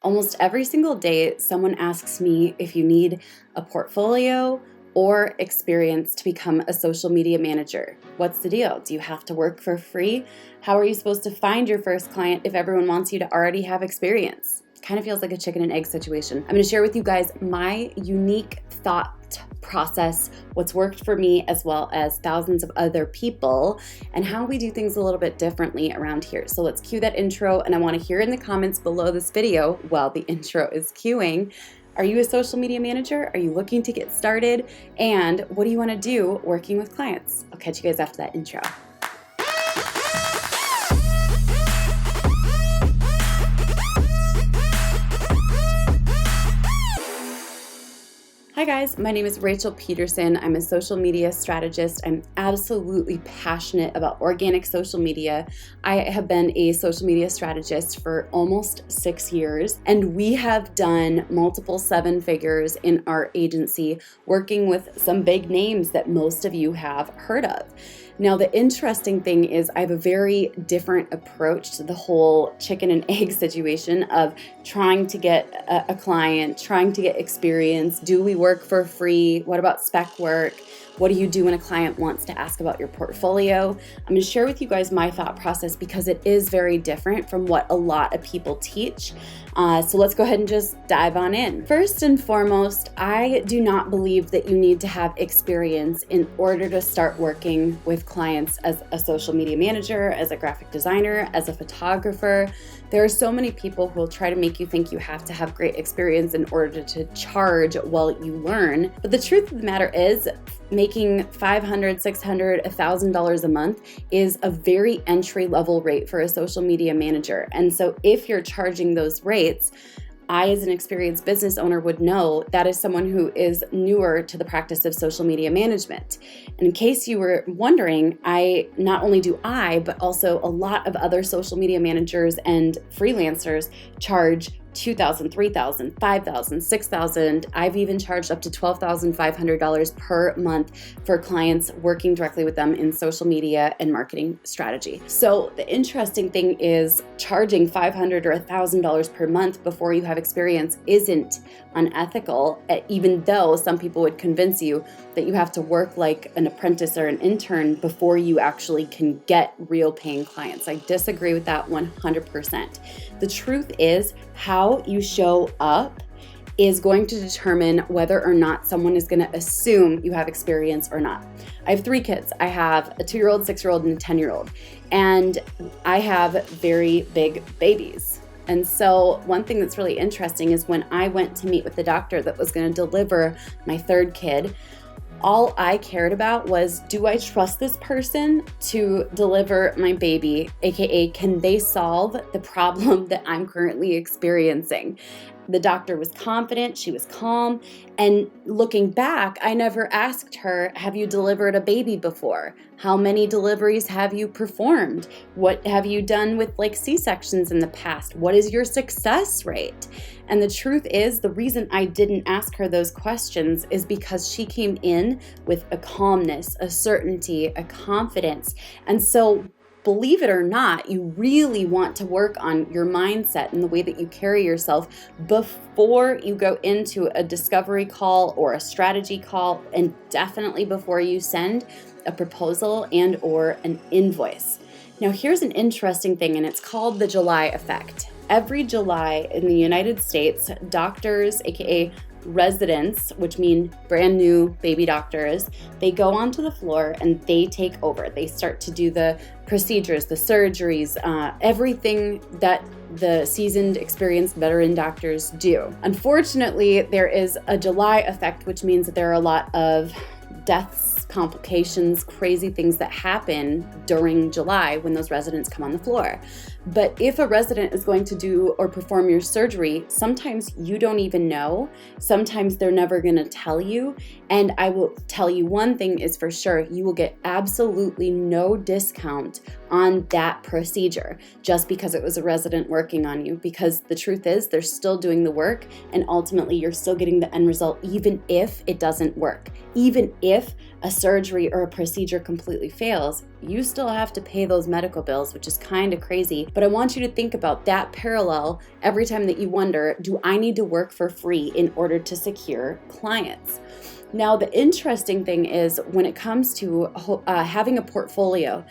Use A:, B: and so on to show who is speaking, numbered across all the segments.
A: Almost every single day, someone asks me if you need a portfolio or experience to become a social media manager. What's the deal? Do you have to work for free? How are you supposed to find your first client if everyone wants you to already have experience? Kind of feels like a chicken and egg situation. I'm going to share with you guys my unique thought process, what's worked for me as well as thousands of other people, and how we do things a little bit differently around here. So let's cue that intro, and I want to hear in the comments below this video while the intro is cueing. Are you a social media manager? Are you looking to get started? And what do you want to do working with clients? I'll catch you guys after that intro. Hi guys, my name is Rachel Pedersen. I'm a social media strategist. I'm absolutely passionate about organic social media. I have been a social media strategist for almost 6 years, and we have done multiple 7 figures in our agency, working with some big names that most of you have heard of. Now, the interesting thing is I have a very different approach to the whole chicken and egg situation of trying to get a client, trying to get experience. Do we work for free? What about spec work? What do you do when a client wants to ask about your portfolio? I'm going to share with you guys my thought process because it is very different from what a lot of people teach. So let's go ahead and just dive on in. First and foremost, I do not believe that you need to have experience in order to start working with clients as a social media manager, as a graphic designer, as a photographer. There are so many people who will try to make you think you have to have great experience in order to charge while you learn. But the truth of the matter is, making $500, $600, $1,000 a month is a very entry-level rate for a social media manager. And so if you're charging those rates, I, as an experienced business owner, would know that is someone who is newer to the practice of social media management. And in case you were wondering, not only do I, but also a lot of other social media managers and freelancers charge $2,000, $3,000, $5,000, $6,000. I've even charged up to $12,500 per month for clients working directly with them in social media and marketing strategy. So the interesting thing is charging $500 or $1,000 per month before you have experience isn't unethical, even though some people would convince you that you have to work like an apprentice or an intern before you actually can get real paying clients. I disagree with that 100%. The truth is, how you show up is going to determine whether or not someone is going to assume you have experience or not. I have 3 kids. I have a 2-year-old, 6-year-old, and a 10-year-old. And I have very big babies. And so one thing that's really interesting is when I went to meet with the doctor that was going to deliver my 3rd kid, all I cared about was, do I trust this person to deliver my baby? AKA, can they solve the problem that I'm currently experiencing? The doctor was confident, she was calm, and looking back, I never asked her, have you delivered a baby before? How many deliveries have you performed? What have you done with C-sections in the past? What is your success rate? And the truth is, the reason I didn't ask her those questions is because she came in with a calmness, a certainty, a confidence. And so, believe it or not, you really want to work on your mindset and the way that you carry yourself before you go into a discovery call or a strategy call, and definitely before you send a proposal and or an invoice. Now, here's an interesting thing, and it's called the July effect. Every July in the United States, doctors, aka residents, which mean brand new baby doctors, they go onto the floor and they take over. They start to do the procedures, the surgeries, everything that the seasoned, experienced veteran doctors do. Unfortunately, there is a July effect, which means that there are a lot of deaths, complications, crazy things that happen during July when those residents come on the floor. But if a resident is going to do or perform your surgery, sometimes you don't even know. Sometimes they're never going to tell you. And I will tell you one thing is for sure, you will get absolutely no discount on that procedure just because it was a resident working on you. Because the truth is, they're still doing the work, and ultimately you're still getting the end result even if it doesn't work. Even if a surgery or a procedure completely fails, you still have to pay those medical bills, which is kind of crazy. But I want you to think about that parallel every time that you wonder, do I need to work for free in order to secure clients? Now, the interesting thing is when it comes to having a portfolio,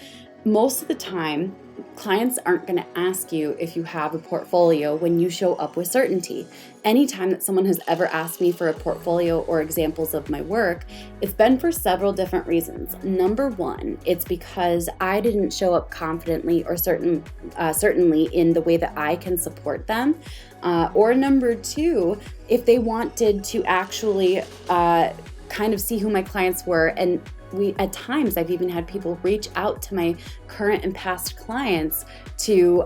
A: most of the time, clients aren't going to ask you if you have a portfolio when you show up with certainty. Anytime that someone has ever asked me for a portfolio or examples of my work, it's been for several different reasons. Number one, it's because I didn't show up confidently or certainly in the way that I can support them. Or number two, if they wanted to actually kind of see who my clients were, and at times I've even had people reach out to my current and past clients to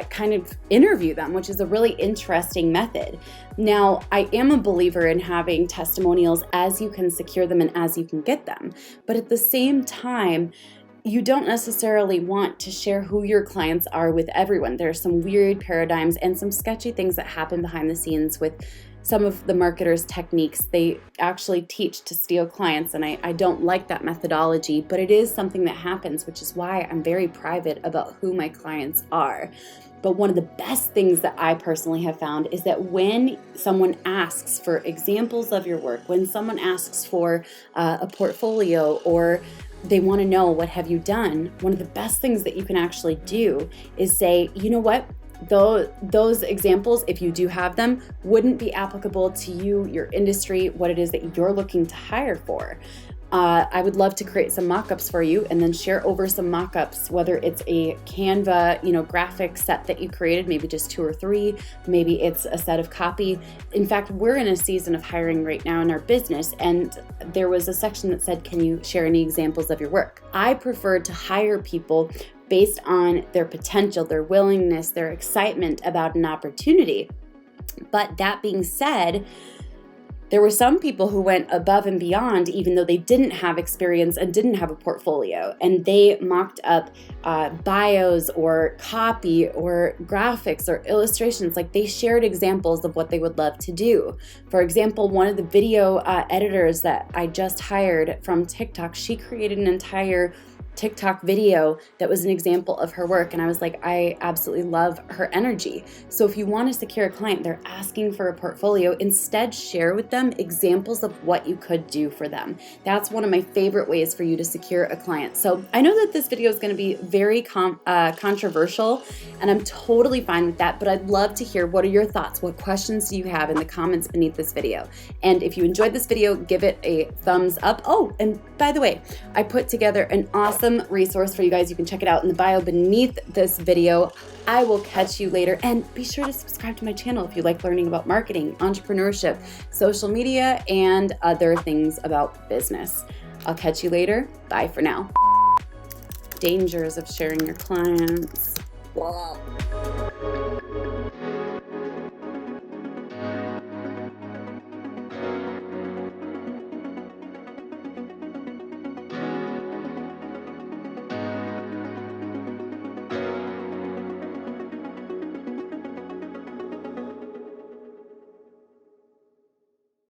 A: kind of interview them, which is a really interesting method. Now, I am a believer in having testimonials as you can secure them and as you can get them. But at the same time, you don't necessarily want to share who your clients are with everyone. There are some weird paradigms and some sketchy things that happen behind the scenes with some of the marketers' techniques. They actually teach to steal clients, and I don't like that methodology, but it is something that happens, which is why I'm very private about who my clients are. But one of the best things that I personally have found is that when someone asks for examples of your work, when someone asks for a portfolio, or they want to know what have you done, one of the best things that you can actually do is say, you know what? Those examples, if you do have them, wouldn't be applicable to you, your industry, what it is that you're looking to hire for. I would love to create some mock-ups for you and then share over some mock-ups, whether it's a Canva, graphic set that you created, maybe just 2 or 3, maybe it's a set of copy. In fact, we're in a season of hiring right now in our business, and there was a section that said, can you share any examples of your work? I prefer to hire people based on their potential, their willingness, their excitement about an opportunity. But that being said, there were some people who went above and beyond, even though they didn't have experience and didn't have a portfolio, and they mocked up bios or copy or graphics or illustrations. Like, they shared examples of what they would love to do. For example, one of the video editors that I just hired from TikTok, she created an entire TikTok video that was an example of her work, and I was like, I absolutely love her energy. So if you want to secure a client, they're asking for a portfolio, instead share with them examples of what you could do for them. That's one of my favorite ways for you to secure a client. So I know that this video is going to be very controversial, and I'm totally fine with that, but I'd love to hear, what are your thoughts? What questions do you have in the comments beneath this video? And if you enjoyed this video, give it a thumbs up. Oh, and by the way, I put together an awesome resource for you guys. You can check it out in the bio beneath this video. I will catch you later, and be sure to subscribe to my channel if you like learning about marketing, entrepreneurship, social media, and other things about business. I'll catch you later. Bye for now. Dangers of sharing your clients. Whoa.